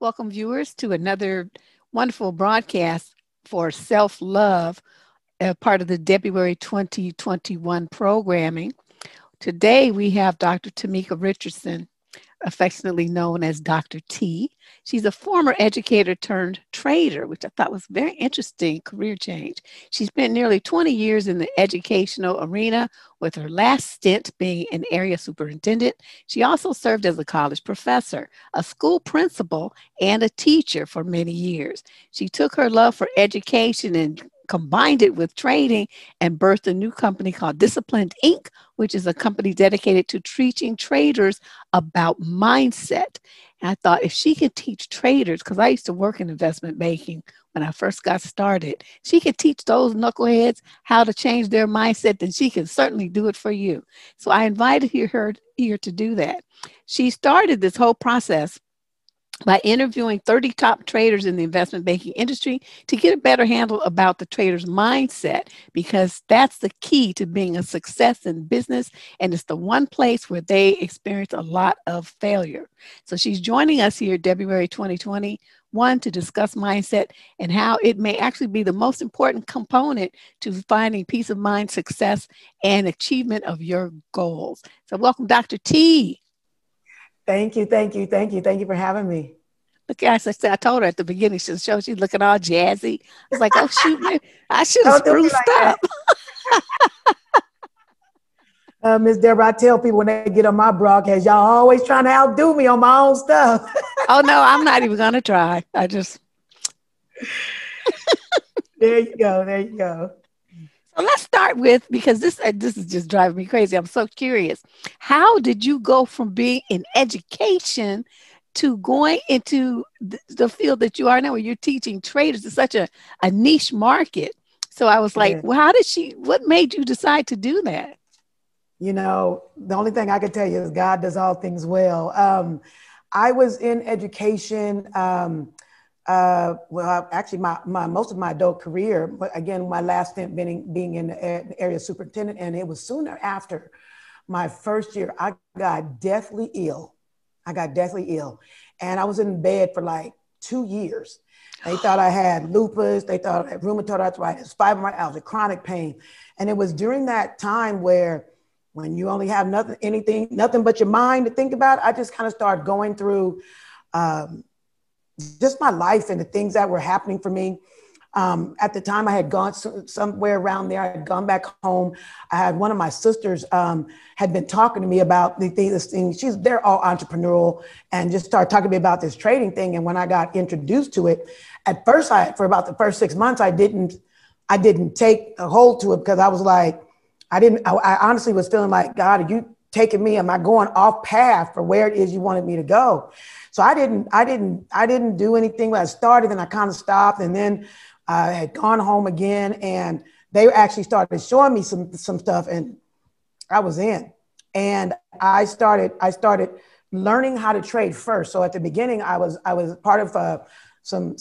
Welcome, viewers, to another wonderful broadcast for self-love, part of the Debruary 2021 programming. Today, we have Dr. Temeca Richardson, affectionately known as Dr. T. She's a former educator turned trader, which I thought was a very interesting career change. She spent nearly 20 years in the educational arena, with her last stint being an area superintendent. She also served as a college professor, a school principal, and a teacher for many years. She took her love for education and combined it with trading and birthed a new company called Dysciplined Inc., which is a company dedicated to teaching traders about mindset. And I thought if she could teach traders, because I used to work in investment banking when I first got started, she could teach those knuckleheads how to change their mindset, then she can certainly do it for you. So I invited her here to do that. She started this whole process by interviewing 30 top traders in the investment banking industry to get a better handle about the trader's mindset, because that's the key to being a success in business. And it's the one place where they experience a lot of failure. So she's joining us here, February 2021, to discuss mindset and how it may actually be the most important component to finding peace of mind, success, and achievement of your goals. So welcome, Dr. T. Thank you, thank you, thank you. Thank you for having me. Look, as I said, I told her at the beginning of the show, she's looking all jazzy. I was like, oh, shoot, man, I should have Don't do me spruced like up. that. Miss Deborah, I tell people when they get on my broadcast, y'all always trying to outdo me on my own stuff. Oh, no, I'm not even going to try. There you go, there you go. So let's start with, because this is just driving me crazy. I'm so curious. How did you go from being in education to going into the field that you are now, where you're teaching traders? It's such a niche market. So I was like, Yeah. well, what made you decide to do that? You know, the only thing I can tell you is God does all things well. I was in education. Actually, my most of my adult career, but again, my last stint being in the area superintendent, and it was sooner after my first year, I got deathly ill. And I was in bed for like 2 years. They thought I had lupus. They thought I had rheumatoid arthritis, fibromyalgia, chronic pain. And it was during that time where, when you only have nothing but your mind to think about, I just kind of started going through just my life and the things that were happening for me. At the time, I had gone somewhere around there. I had gone back home. I had one of my sisters had been talking to me about this thing. They're all entrepreneurial, and just started talking to me about this trading thing. And when I got introduced to it, at first, for about the first 6 months, I didn't take a hold to it, because I was like, I honestly was feeling like, God, are you taking me? Am I going off path for where it is you wanted me to go? So I didn't do anything. When I started, and I kind of stopped, and then I had gone home again, and they actually started showing me some stuff, and I was in. And I started learning how to trade first. So at the beginning, I was part of some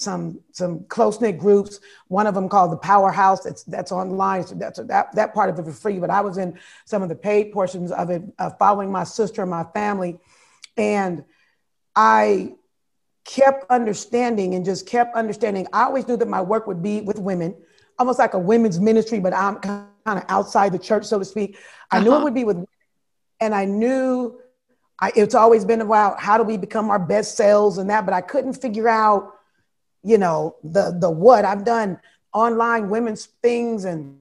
close-knit groups. One of them called the Powerhouse. That's online. So that part of it for free. But I was in some of the paid portions of it, following my sister and my family, and I kept understanding. I always knew that my work would be with women, almost like a women's ministry, but I'm kind of outside the church, so to speak. I knew it would be with women, and I knew it's always been about how do we become our best selves and that, but I couldn't figure out, the what. I've done online women's things, and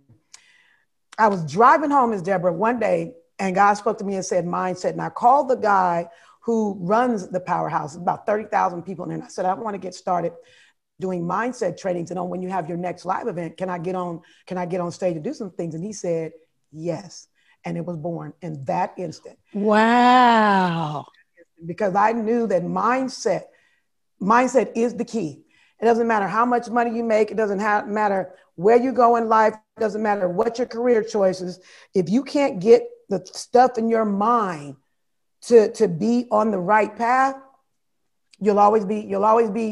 I was driving home as Deborah one day, and God spoke to me and said mindset. And I called the guy who runs the Powerhouse, about 30,000 people in there. And I said, I want to get started doing mindset trainings. And when you have your next live event, can I get on stage and do some things? And he said, yes. And it was born in that instant. Wow. Because I knew that mindset is the key. It doesn't matter how much money you make. It doesn't matter where you go in life. It doesn't matter what your career choices. If you can't get the stuff in your mind to be on the right path, you'll always be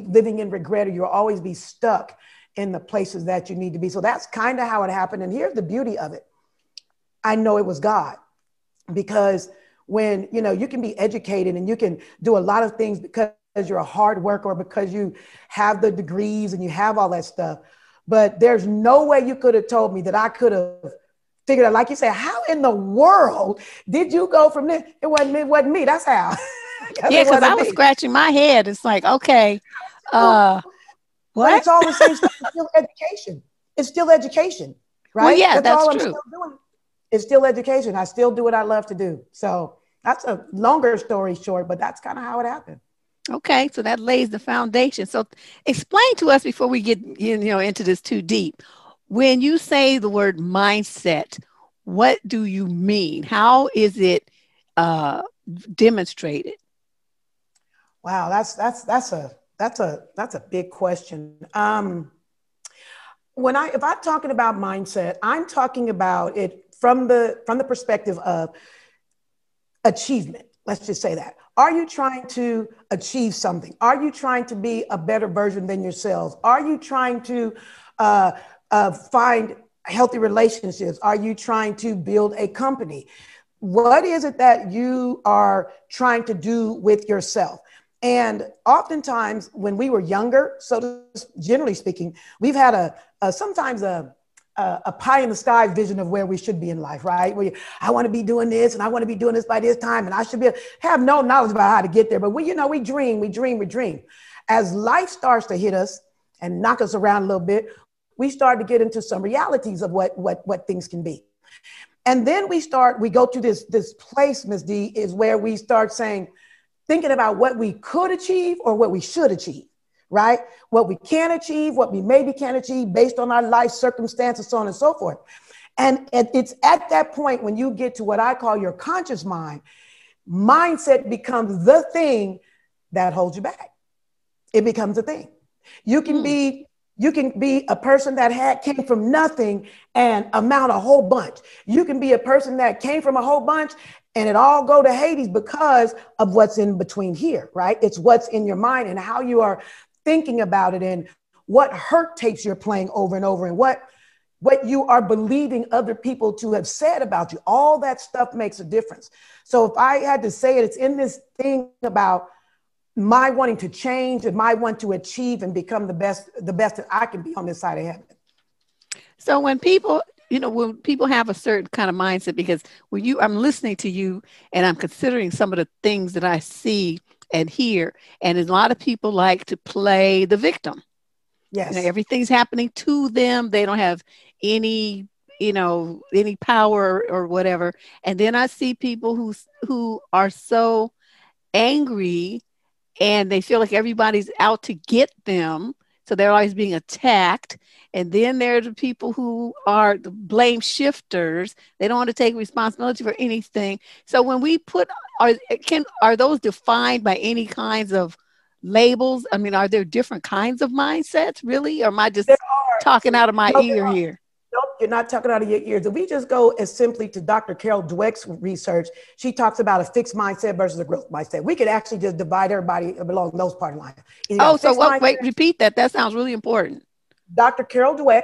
living in regret, or you'll always be stuck in the places that you need to be. So that's kind of how it happened. And here's the beauty of it. I know it was God, because when, you can be educated and you can do a lot of things because you're a hard worker or because you have the degrees and you have all that stuff. But there's no way you could have told me that I could have figured out, like you said, how in the world did you go from this? It wasn't me. That's how. Yeah, It because I wasn't was me. scratching my head. It's like, okay, But what? it's all the same stuff. It's still education. It's still education, Well, right? yeah, That's that's all I'm true. still doing. It's still education. I still do what I love to do. So that's a longer story short, but that's kind of how it happened. Okay, so that lays the foundation. So explain to us before we get into this too deep. When you say the word mindset, what do you mean? How is it uh, demonstrated? Wow, that's a big question. If I'm talking about mindset, I'm talking about it from the perspective of achievement. Let's just say that. Are you trying to achieve something? Are you trying to be a better version than yourselves? Are you trying to uh, find healthy relationships? Are you trying to build a company? What is it that you are trying to do with yourself? And oftentimes, when we were younger, generally speaking, we've had sometimes a pie in the sky vision of where we should be in life, right? I want to be doing this and I want to be doing this by this time and I should have no knowledge about how to get there. But we dream. As life starts to hit us and knock us around a little bit, we start to get into some realities of what things can be. And then we go to this place, Ms. D, is where we start thinking about what we could achieve or what we should achieve, right? What we can achieve, what we maybe can achieve based on our life circumstances, so on and so forth. And it's at that point when you get to what I call your conscious mind, mindset becomes the thing that holds you back. It becomes a thing. You can be a person that came from nothing and amount a whole bunch. You can be a person that came from a whole bunch and it all go to Hades because of what's in between here, right? It's what's in your mind and how you are thinking about it and what hurt tapes you're playing over and over and what you are believing other people to have said about you. All that stuff makes a difference. So if I had to say it, it's in this thing about my wanting to change and my want to achieve and become the best that I can be on this side of heaven. So when people have a certain kind of mindset, because I'm listening to you and I'm considering some of the things that I see and hear, and a lot of people like to play the victim. Yes. Everything's happening to them. They don't have any, any power or whatever. And then I see people who are so angry and they feel like everybody's out to get them. So they're always being attacked. And then there are the people who are the blame shifters. They don't want to take responsibility for anything. So when we are those defined by any kinds of labels? I mean, are there different kinds of mindsets, really? Or am I just There are. talking out of my No, ear here? Nope, you're not talking out of your ears. If we just go as simply to Dr. Carol Dweck's research, she talks about a fixed mindset versus a growth mindset. We could actually just divide everybody along those party lines. You got Oh, a so fixed mindset. wait, repeat that. That sounds really important. Dr. Carol Dweck,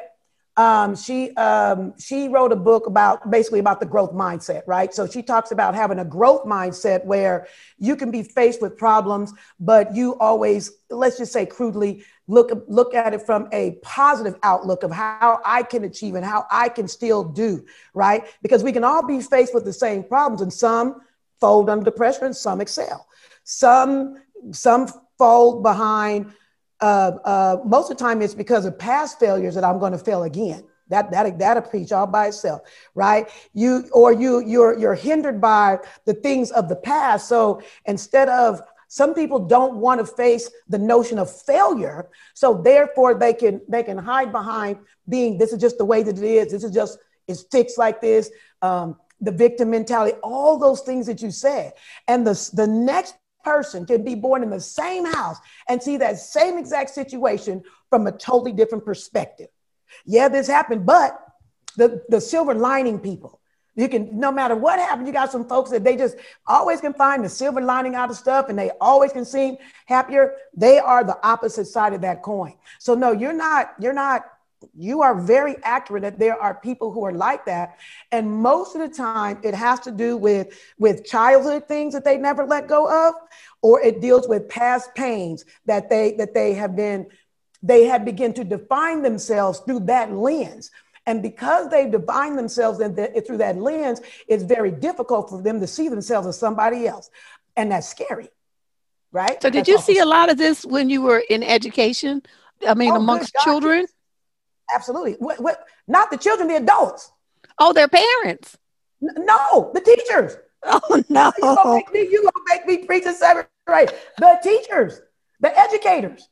she wrote a book about the growth mindset, right? So she talks about having a growth mindset where you can be faced with problems, but you always, let's just say crudely, look at it from a positive outlook of how I can achieve and how I can still do, right? Because we can all be faced with the same problems, and some fold under pressure and some excel. Some fold behind. Most of the time it's because of past failures that I'm going to fail again. That'll preach all by itself, right? You're hindered by the things of the past. So some people don't want to face the notion of failure. So therefore they can hide behind being, this is just the way that it is. It's fixed like this. The victim mentality, all those things that you said. And the next person can be born in the same house and see that same exact situation from a totally different perspective. Yeah, this happened, but the silver lining people, you can, no matter what happened, you got some folks that they just always can find the silver lining out of stuff and they always can seem happier. They are the opposite side of that coin. So no, you're not You are very accurate that there are people who are like that. And most of the time it has to do with childhood things that they never let go of, or it deals with past pains that they have begun to define themselves through that lens. And because they define themselves through that lens, it's very difficult for them to see themselves as somebody else. And that's scary, right? So did That's you also see a lot of this when you were in education? I mean, oh, good amongst God, children? yes. Absolutely. Not the children, the adults. Oh, their parents. No, the teachers. Oh, no. You gonna make me preach and say right. The teachers, the educators,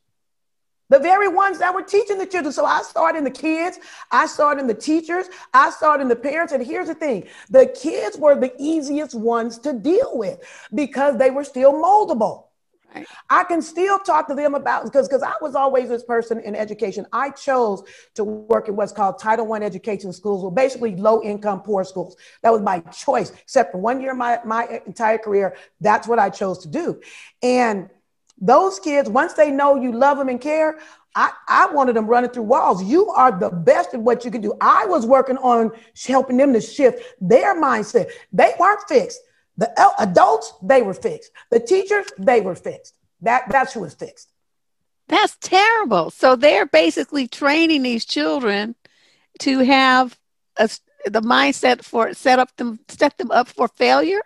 the very ones that were teaching the children. So I saw it in the kids, I saw it in the teachers, I saw it in the parents. And here's the thing: the kids were the easiest ones to deal with because they were still moldable. Right. I can still talk to them about, because I was always this person in education. I chose to work in what's called Title I education schools, well, basically low income, poor schools. That was my choice, except for 1 year of my entire career. That's what I chose to do. And those kids, once they know you love them and care, I wanted them running through walls. You are the best at what you can do. I was working on helping them to shift their mindset. They weren't fixed. The adults, they were fixed. The teachers, they were fixed. That's who was fixed. That's terrible. So they're basically training these children to have the mindset for set them up for failure.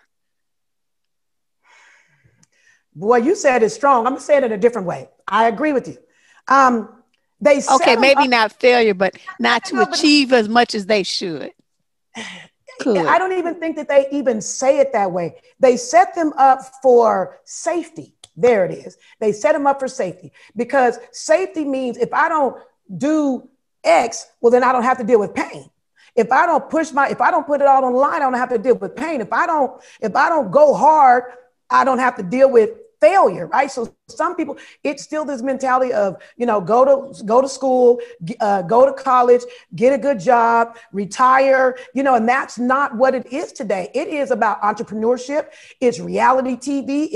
Boy, you said it strong. I'm gonna say it in a different way. I agree with you. They set Okay, them maybe up. not failure, but not to No, but achieve as much as they should. I Could. don't even think that they even say it that way. They set them up for safety. There it is. They set them up for safety, because safety means if I don't do X, well, then I don't have to deal with pain. If I don't if I don't put it all on the line, I don't have to deal with pain. If I don't go hard, I don't have to deal with failure, right? So some people, it's still this mentality of, go to school, go to college, get a good job, retire, and that's not what it is today. It is about entrepreneurship. It's reality TV.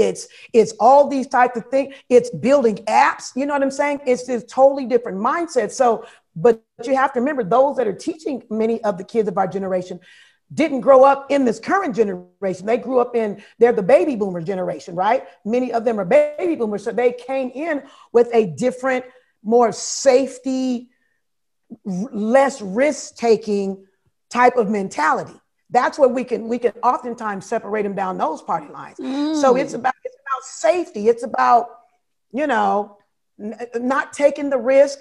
It's all these types of things. It's building apps. You know what I'm saying? It's this totally different mindset. So, but you have to remember, those that are teaching many of the kids of our generation didn't grow up in this current generation. They grew up they're the baby boomer generation, right? Many of them are baby boomers. So they came in with a different, more safety, less risk-taking type of mentality. That's where we can oftentimes separate them down those party lines. So it's about safety. It's about, not taking the risk,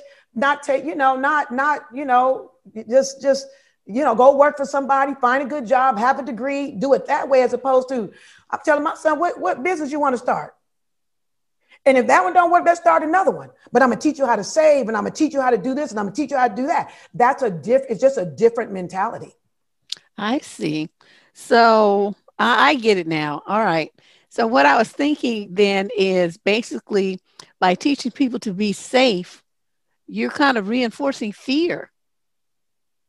just go work for somebody, find a good job, have a degree, do it that way, as opposed to, I'm telling my son, what business you want to start? And if that one don't work, let's start another one. But I'm going to teach you how to save, and I'm going to teach you how to do this, and I'm going to teach you how to do that. It's just a different mentality. I see. So I get it now. All right. So what I was thinking then is basically by teaching people to be safe, you're kind of reinforcing fear.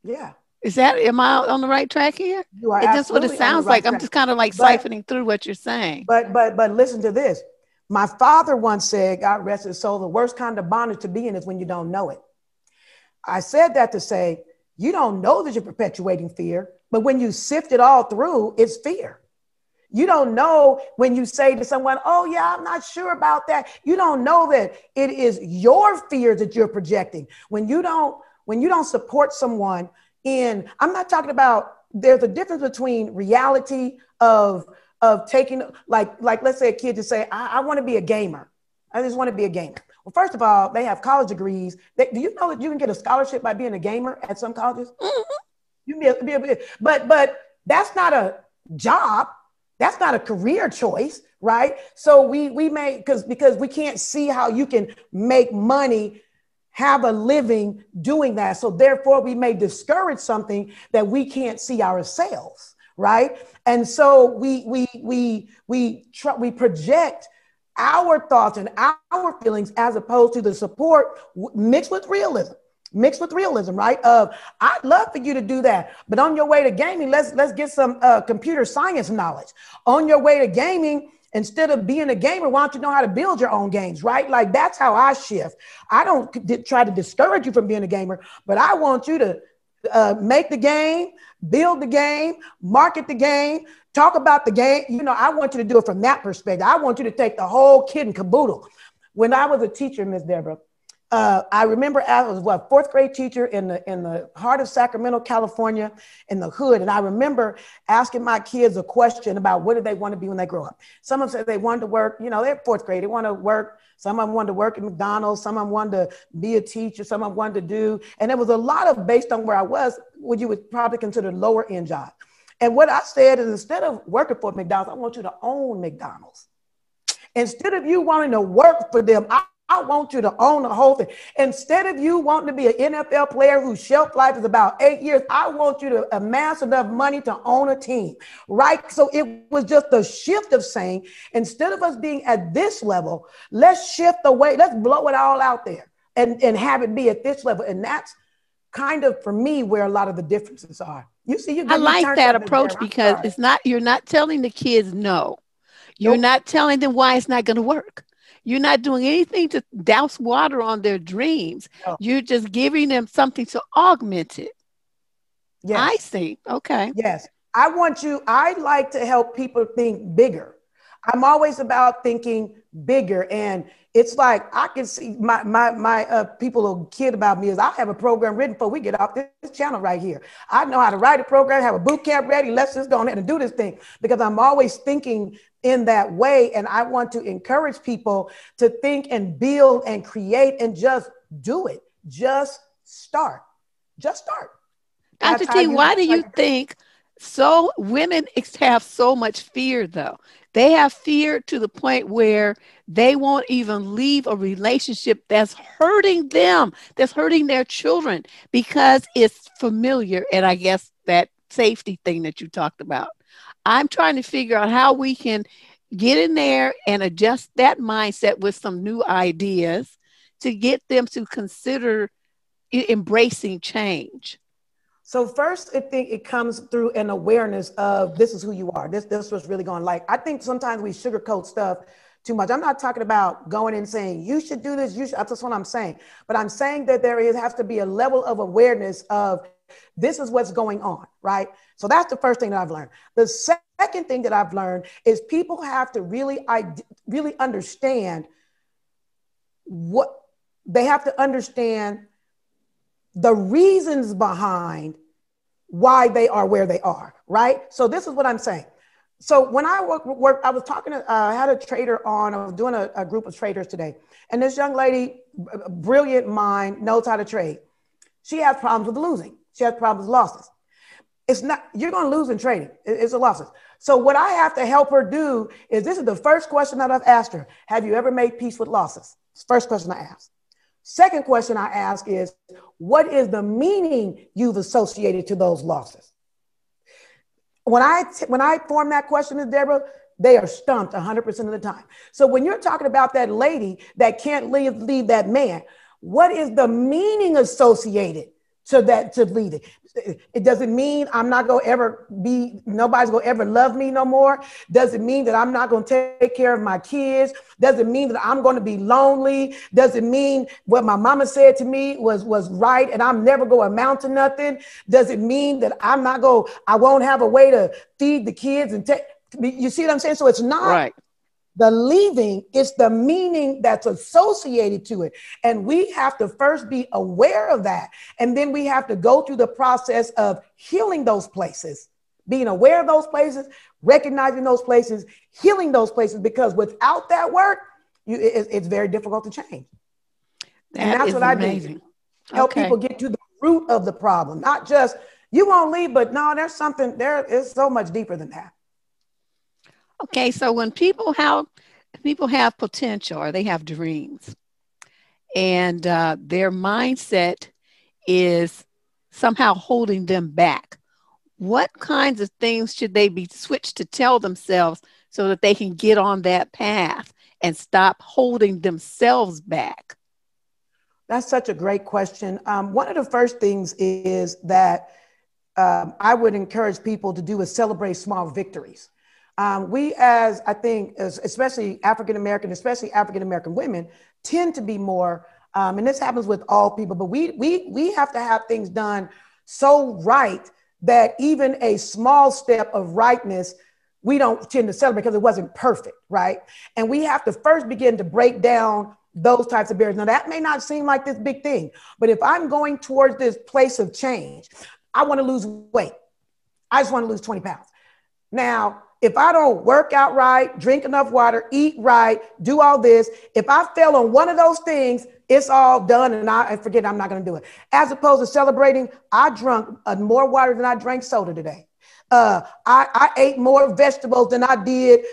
Yeah. Am I on the right track here? You are That's what it absolutely on the sounds right like. I'm track. just kind of like siphoning through what you're saying. But listen to this. My father once said, God rest his soul, the worst kind of bondage to be in is when you don't know it. I said that to say, you don't know that you're perpetuating fear, but when you sift it all through, it's fear. You don't know when you say to someone, oh yeah, I'm not sure about that. You don't know that it is your fear that you're projecting. When you don't support someone I'm not talking about, there's a difference between reality of taking, like let's say a kid just say, I want to be a gamer. I just want to be a gamer. Well, first of all, they have college degrees. Do you know that you can get a scholarship by being a gamer at some colleges? Mm-hmm. You can but that's not a job. That's not a career choice, right? So we may, because we can't see how you can make money, have a living doing that. So therefore we may discourage something that we can't see ourselves, right? And so we project our thoughts and our feelings as opposed to the support mixed with realism, right? I'd love for you to do that, but on your way to gaming, let's get some computer science knowledge. On your way to gaming, Instead of being a gamer, why don't you know how to build your own games, right? Like that's how I shift. I don't try to discourage you from being a gamer, but I want you to make the game, build the game, market the game, talk about the game. You know, I want you to do it from that perspective. I want you to take the whole kit and caboodle. When I was a teacher, Miss Deborah, I remember I was fourth grade teacher in the heart of Sacramento, California, in the hood. And I remember asking my kids a question about what do they want to be when they grow up. Some of them said they wanted to work, you know, they're fourth grade, they want to work. Some of them wanted to work at McDonald's. Some of them wanted to be a teacher. Some of them wanted to do, and there was a lot of, based on where I was, what you would probably consider lower end job. And what I said is, instead of working for McDonald's, I want you to own McDonald's. Instead of you wanting to work for them, I want you to own the whole thing. Instead of you wanting to be an NFL player whose shelf life is about 8 years, I want you to amass enough money to own a team, right? So it was just a shift of saying, instead of us being at this level, let's shift the way, let's blow it all out there and have it be at this level. And that's kind of, for me, where a lot of the differences are. You see, I like that approach because it's not, you're not telling the kids no. You're not telling them why it's not going to work. You're not doing anything to douse water on their dreams. No. You're just giving them something to augment it. Yes. I see. Okay. Yes. I like to help people think bigger. I'm always about thinking bigger. And it's like, I can see my people will kid about me is I have a program written before we get off this channel right here. I know how to write a program, have a boot camp ready. Let's just go ahead and do this thing, because I'm always thinking in that way. And I want to encourage people to think and build and create and just do it. Just start. Just start. Dr. T, why do you think so women have so much fear though? They have fear to the point where they won't even leave a relationship that's hurting them, that's hurting their children, because it's familiar. And I guess that safety thing that you talked about. I'm trying to figure out how we can get in there and adjust that mindset with some new ideas to get them to consider embracing change. So first, I think it comes through an awareness of this is who you are. This was really going like, I think sometimes we sugarcoat stuff too much. I'm not talking about going and saying, you should do this. That's what I'm saying. But I'm saying that has to be a level of awareness of this is what's going on, right? So that's the first thing that I've learned. The second thing that I've learned is people have to really understand they have to understand the reasons behind why they are where they are, right? So this is what I'm saying. So when I work, I was talking to, I had a trader on, I was doing a group of traders today. And this young lady, brilliant mind, knows how to trade. She has problems with losing. She has problems with losses. It's not, you're going to lose in trading. It's a losses. So what I have to help her do is, this is the first question that I've asked her. Have you ever made peace with losses? It's the first question I asked. Second question I ask is, what is the meaning you've associated to those losses? When I form that question, Ms. Deborah, they are stumped 100% of the time. So when you're talking about that lady that can't leave that man, what is the meaning associated to that, to leave it? It doesn't mean I'm not going to ever nobody's going to ever love me no more. Doesn't mean that I'm not going to take care of my kids. Doesn't mean that I'm going to be lonely. Doesn't mean what my mama said to me was right and I'm never going to amount to nothing. Doesn't mean that I won't have a way to feed the kids and take, you see what I'm saying? So it's not right. The leaving, it's the meaning that's associated to it. And we have to first be aware of that. And then we have to go through the process of healing those places, being aware of those places, recognizing those places, healing those places, because without that work, it's very difficult to change. And that's what amazing. I do. Help people get to the root of the problem, not just, you won't leave, but no, there's something there. It's so much deeper than that. Okay, so when people have potential or they have dreams and their mindset is somehow holding them back, what kinds of things should they be switched to tell themselves so that they can get on that path and stop holding themselves back? That's such a great question. One of the first things is that I would encourage people to do is celebrate small victories. We as, I think, especially African-American women, tend to be more, and this happens with all people, but we have to have things done so right that even a small step of rightness, we don't tend to celebrate because it wasn't perfect, right? And we have to first begin to break down those types of barriers. Now, that may not seem like this big thing, but if I'm going towards this place of change, I want to lose weight. I just want to lose 20 pounds. Now, if I don't work out right, drink enough water, eat right, do all this, if I fail on one of those things, it's all done and I forget I'm not going to do it. As opposed to celebrating, I drank more water than I drank soda today. I ate more vegetables than I did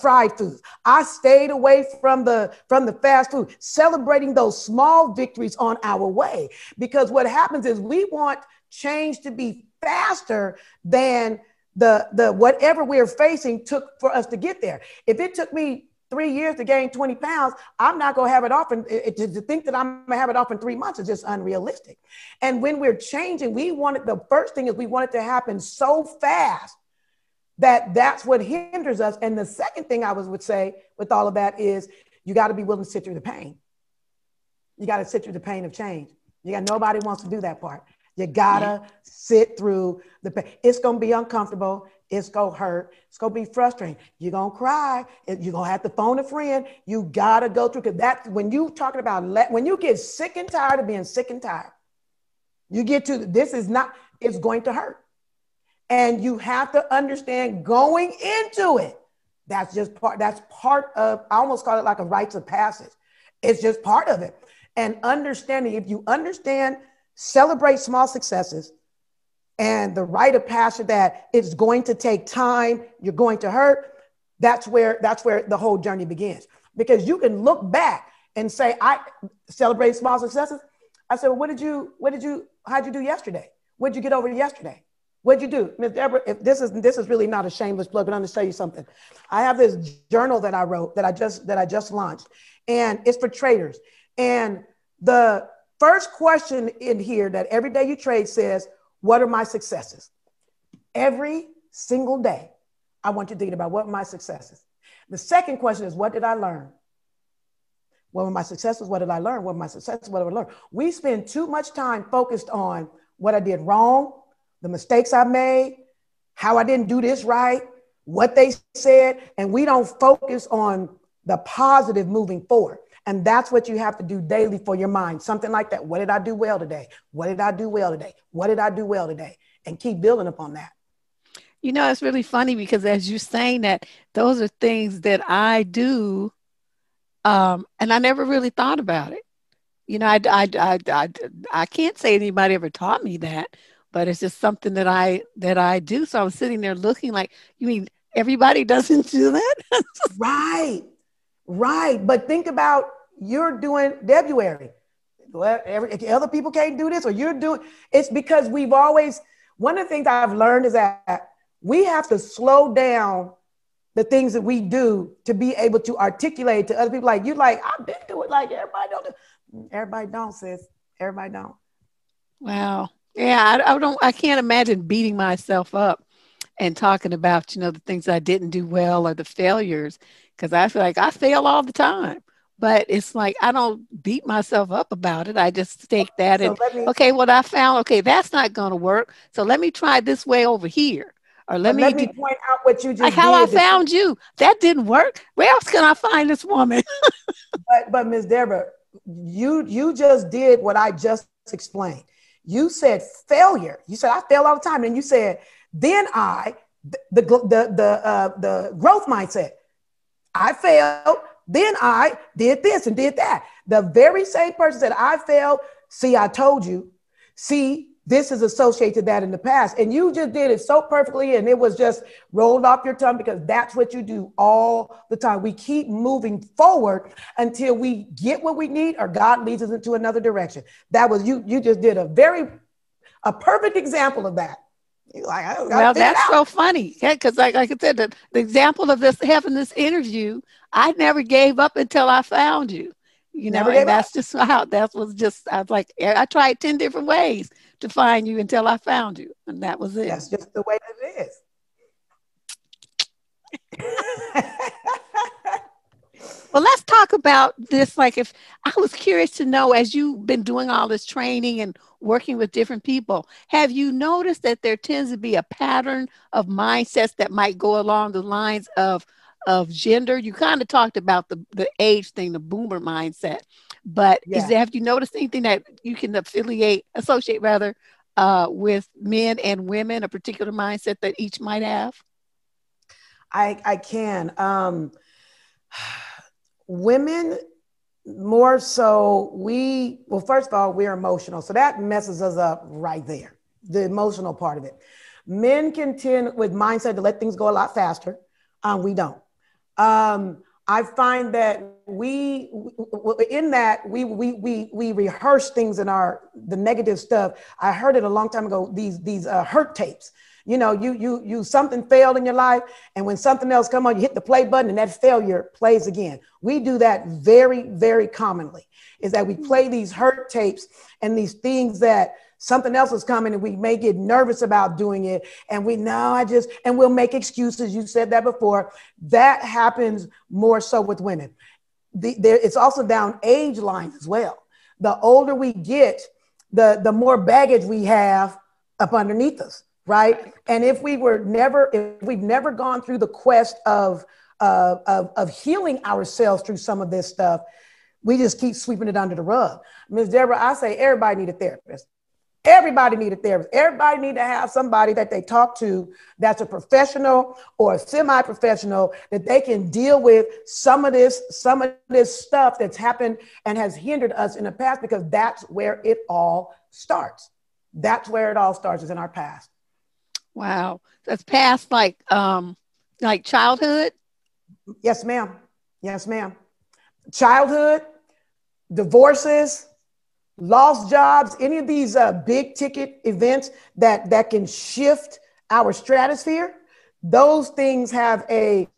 fried foods. I stayed away from the fast food, celebrating those small victories on our way. Because what happens is we want change to be faster than the whatever we're facing took for us to get there. If it took me 3 years to gain 20 pounds, I'm not going to have it off. And to think that I'm going to have it off in 3 months is just unrealistic. And when we're changing, the first thing is we want it to happen so fast that that's what hinders us. And the second thing I would say with all of that is you got to be willing to sit through the pain. You got to sit through the pain of change. Nobody wants to do that part. You gotta sit through the pain. It's gonna be uncomfortable. It's gonna hurt. It's gonna be frustrating. You're gonna cry. You're gonna have to phone a friend. You gotta go through, because that's when you talking about, when you get sick and tired of being sick and tired, you get to, it's going to hurt. And you have to understand going into it. That's part of, I almost call it like a rites of passage. It's just part of it. And understanding, if you understand, celebrate small successes and the rite of passage that it's going to take time, you're going to hurt, that's where the whole journey begins. Because you can look back and say, I celebrate small successes. I said, well, how'd you do yesterday? What'd you get over yesterday? What'd you do? Ms. Deborah, if this is really not a shameless plug, but I'm gonna tell you something. I have this journal that I wrote that I just launched, and it's for traders. And the first question in here that every day you trade says, what are my successes? Every single day, I want you thinking about what are my successes. The second question is, what did I learn? What were my successes? What did I learn? What were my successes? What did I learn? We spend too much time focused on what I did wrong, the mistakes I made, how I didn't do this right, what they said, and we don't focus on the positive moving forward. And that's what you have to do daily for your mind. Something like that. What did I do well today? What did I do well today? What did I do well today? And keep building upon that. It's really funny because as you're saying that, those are things that I do. And I never really thought about it. I can't say anybody ever taught me that, but it's just something that I do. So I was sitting there looking like, you mean everybody doesn't do that? Right. But think about, you're doing Debruary. Well, other people can't do this, or you're doing, it's because one of the things I've learned is that we have to slow down the things that we do to be able to articulate to other people. Like, I've been doing it, like everybody don't do. Everybody don't, sis. Everybody don't. Wow. Yeah, I can't imagine beating myself up and talking about, the things I didn't do well or the failures, because I feel like I fail all the time. But it's like, I don't beat myself up about it. I just take that okay, what I found, okay, that's not going to work. So let me try this way over here. Or let me point out what you just like how I found you. That didn't work. Where else can I find this woman? but Ms. Deborah, you just did what I just explained. You said failure. You said I fail all the time. And you said, then the growth mindset. I failed. Then I did this and did that. The very same person said, I failed. See, I told you. See, this is associated to that in the past. And you just did it so perfectly. And it was just rolled off your tongue, because that's what you do all the time. We keep moving forward until we get what we need or God leads us into another direction. That was you. You just did a perfect example of that. Well, that's so funny, because like I said, the example of having this interview, I never gave up until I found you. And that's just how that was. Just I was like, I tried 10 different ways to find you until I found you, and that was it. That's just the way it is. Well, let's talk about this. Like, if I was curious to know, as you've been doing all this training and working with different people, have you noticed that there tends to be a pattern of mindsets that might go along the lines of gender? You kind of talked about the age thing, the boomer mindset, but Yeah. have you noticed anything that you can associate rather, with men and women, a particular mindset that each might have? I can. Women more so, well, first of all, we're emotional. So that messes us up right there, the emotional part of it. Men can tend with mindset to let things go a lot faster. We don't. I find that we rehearse things in the negative stuff. I heard it a long time ago. These hurt tapes. You know, you something failed in your life, and when something else come on, you hit the play button, and that failure plays again. We do that very, very commonly. Is that we play these hurt tapes and these things that something else is coming, and we may get nervous about doing it, and we'll make excuses. You said that before. That happens more so with women. It's also down age lines as well. The older we get, the more baggage we have up underneath us. Right. And if we've never gone through the quest of healing ourselves through some of this stuff, we just keep sweeping it under the rug. Ms. Deborah, I say everybody need a therapist. Everybody need a therapist. Everybody need to have somebody that they talk to that's a professional or a semi-professional, that they can deal with some of this stuff that's happened and has hindered us in the past, because that's where it all starts. That's where it all starts, is in our past. Wow. That's past like childhood? Yes, ma'am. Yes, ma'am. Childhood, divorces, lost jobs, any of these big ticket events that can shift our stratosphere, those things have an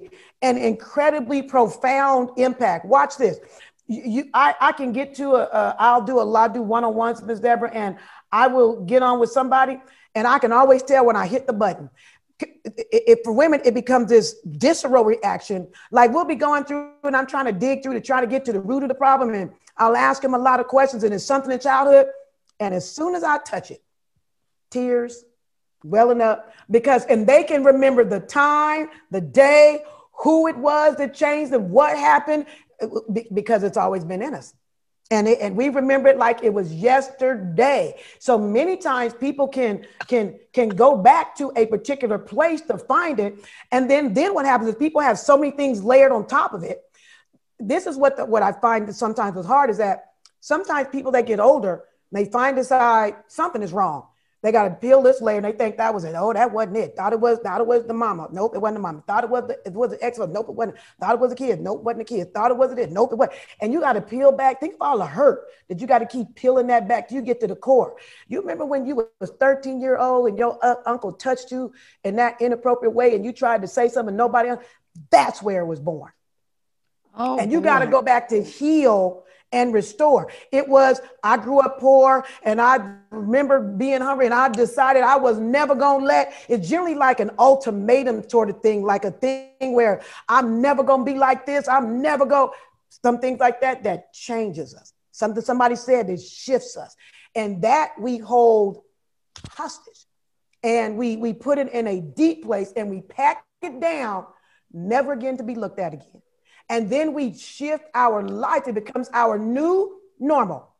incredibly profound impact. Watch this. I can get to I'll do one-on-ones, Ms. Deborah, and I will get on with somebody, and I can always tell when I hit the button. For women, it becomes this visceral reaction. Like, we'll be going through, and I'm trying to dig through to try to get to the root of the problem, and I'll ask him a lot of questions, and it's something in childhood. And as soon as I touch it, tears welling up, and they can remember the time, the day, who it was that changed and what happened, because it's always been in us. And we remember it like it was yesterday. So many times people can go back to a particular place to find it. And then what happens is people have so many things layered on top of it. This is what I find that sometimes is hard, is that sometimes people that get older, they decide something is wrong. They got to peel this layer, and they think that was it. Oh, that wasn't it. Thought it was the mama. Nope, it wasn't the mama. Thought it was the ex. Nope, it wasn't. Thought it was a kid. Nope, it wasn't a kid. Thought it was it. Nope, it wasn't. And you got to peel back. Think of all the hurt that you got to keep peeling that back till you get to the core. You remember when you was 13-year-old and your uncle touched you in that inappropriate way, and you tried to say something nobody else? That's where it was born. Oh, and you got to go back to heal and restore. It was, I grew up poor, and I remember being hungry, and I decided I was never going to it's generally like an ultimatum sort of thing, like a thing where I'm never going to be like this. I'm never going, some things like that changes us. Something somebody said that shifts us, and that we hold hostage, and we put it in a deep place, and we pack it down, never again to be looked at again. And then we shift our life. It becomes our new normal.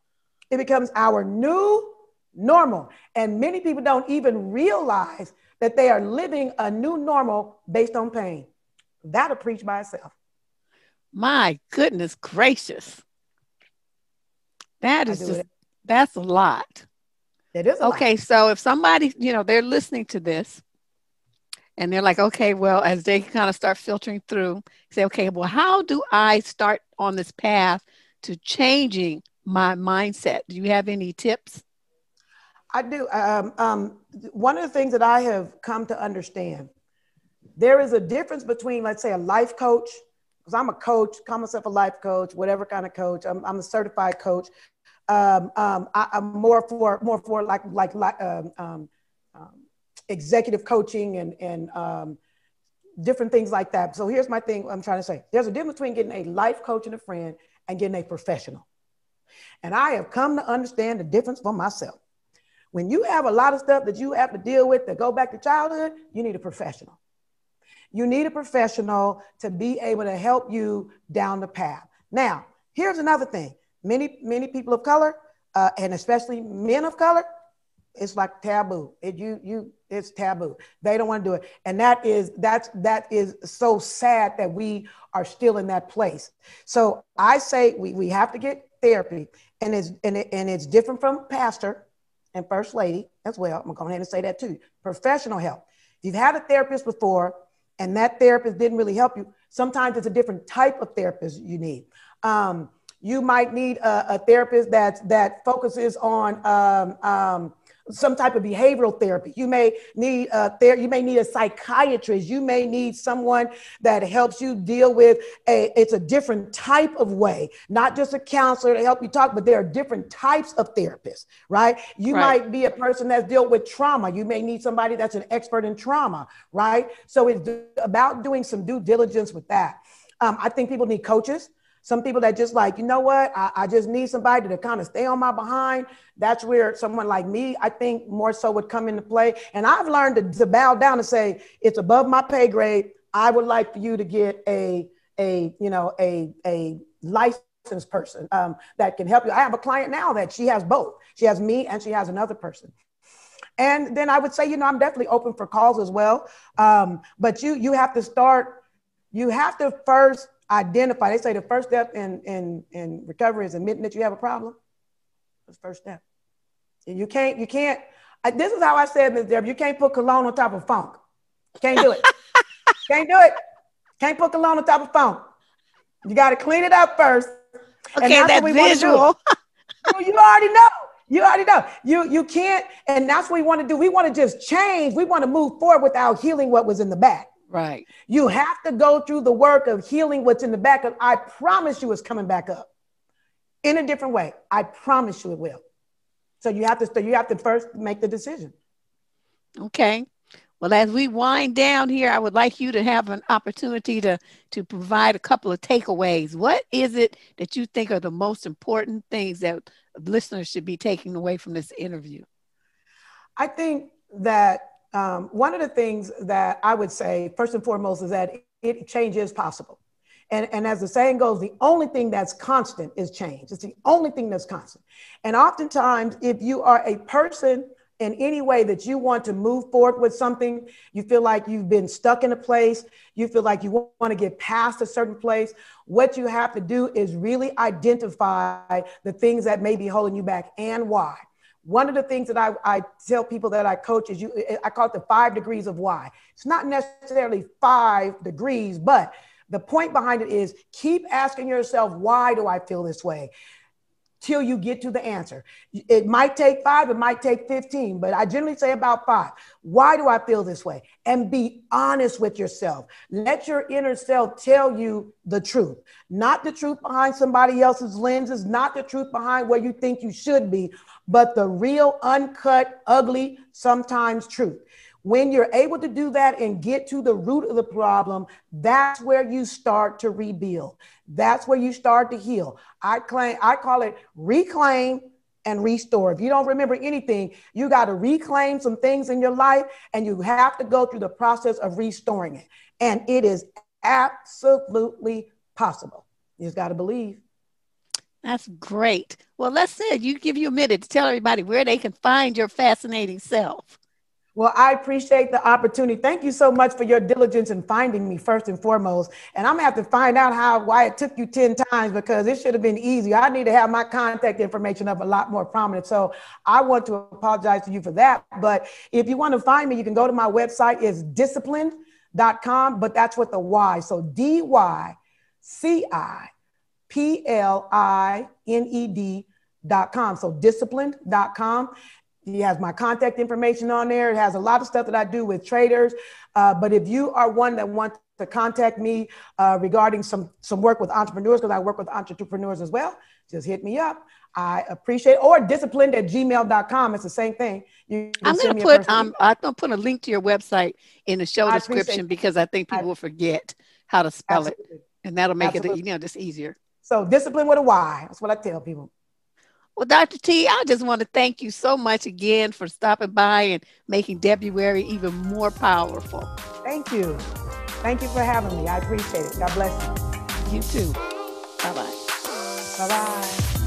It becomes our new normal. And many people don't even realize that they are living a new normal based on pain. That'll preach by itself. My goodness gracious. That's a lot. It is a lot. Okay, so if somebody, they're listening to this, and they're like, okay, well, as they kind of start filtering through, say, okay, well, how do I start on this path to changing my mindset? Do you have any tips? I do. One of the things that I have come to understand, there is a difference between, let's say, a life coach, because I'm a coach, call myself a life coach, whatever kind of coach. I'm a certified coach. I'm more for like executive coaching and different things like that. So here's my thing I'm trying to say. There's a difference between getting a life coach and a friend and getting a professional. And I have come to understand the difference for myself. When you have a lot of stuff that you have to deal with that go back to childhood, you need a professional. You need a professional to be able to help you down the path. Now, here's another thing. Many people of color, and especially men of color, it's like taboo. It's taboo. They don't want to do it. And that is so sad that we are still in that place. So I say we have to get therapy, and it's different from pastor and first lady as well. I'm going to go ahead and say that too. Professional help. If you've had a therapist before and that therapist didn't really help you, sometimes it's a different type of therapist you need. You might need a therapist that focuses on some type of behavioral therapy. You may need a psychiatrist. You may need someone that helps you deal with it's a different type of way, not just a counselor to help you talk, but there are different types of therapists, right? You might be a person that's dealt with trauma. You may need somebody that's an expert in trauma, right? So it's about doing some due diligence with that. I think people need coaches. Some people that just like, you know what, I just need somebody to kind of stay on my behind. That's where someone like me, I think more so would come into play. And I've learned to bow down and say, it's above my pay grade. I would like for you to get a licensed person that can help you. I have a client now that she has both. She has me and she has another person. And then I would say, I'm definitely open for calls as well. But you have to first identify. They say the first step in recovery is admitting that you have a problem. That's the first step. And you can't, this is how I said, Ms. Deborah, you can't put cologne on top of funk. Can't do it. Can't do it. Can't put cologne on top of funk. You got to clean it up first. Okay, and that's that what we visual. want to do. You already know. You already know. You can't, and that's what we want to do. We want to just change. We want to move forward without healing what was in the back. Right. You have to go through the work of healing what's in the back. Of, I promise you it's coming back up in a different way. I promise you it will. So you have to first make the decision. Okay. Well, as we wind down here, I would like you to have an opportunity to provide a couple of takeaways. What is it that you think are the most important things that listeners should be taking away from this interview? I think that one of the things that I would say, first and foremost, is that change is possible. And as the saying goes, the only thing that's constant is change. It's the only thing that's constant. And oftentimes, if you are a person in any way that you want to move forward with something, you feel like you've been stuck in a place, you feel like you want to get past a certain place, what you have to do is really identify the things that may be holding you back and why. One of the things that I tell people that I coach is I call it the 5 degrees of why. It's not necessarily 5 degrees, but the point behind it is keep asking yourself, why do I feel this way? Till you get to the answer. It might take 5, it might take 15, but I generally say about 5. Why do I feel this way? And be honest with yourself. Let your inner self tell you the truth, not the truth behind somebody else's lenses, not the truth behind where you think you should be, but the real, uncut, ugly, sometimes truth. When you're able to do that and get to the root of the problem, that's where you start to rebuild. That's where you start to heal. I call it reclaim and restore. If you don't remember anything, you got to reclaim some things in your life and you have to go through the process of restoring it. And it is absolutely possible. You just got to believe. That's great. Well, let's say you give you a minute to tell everybody where they can find your fascinating self. Well, I appreciate the opportunity. Thank you so much for your diligence in finding me first and foremost. And I'm gonna have to find out why it took you 10 times, because it should have been easy. I need to have my contact information up a lot more prominent. So I want to apologize to you for that. But if you want to find me, you can go to my website. It's Dysciplined.com, but that's with the Y. So Dysciplined.com. So Dysciplined.com. He has my contact information on there. It has a lot of stuff that I do with traders. But if you are one that wants to contact me regarding some work with entrepreneurs, because I work with entrepreneurs as well, just hit me up. I appreciate it. Or disciplined@gmail.com. It's the same thing. You can send me a personal email. I'm gonna put a link to your website in the show description because I think people will forget how to spell it, and that'll make it just easier. So discipline with a Y. That's what I tell people. Well, Dr. T, I just want to thank you so much again for stopping by and making Debruary even more powerful. Thank you. Thank you for having me. I appreciate it. God bless you. You too. Bye-bye. Bye-bye.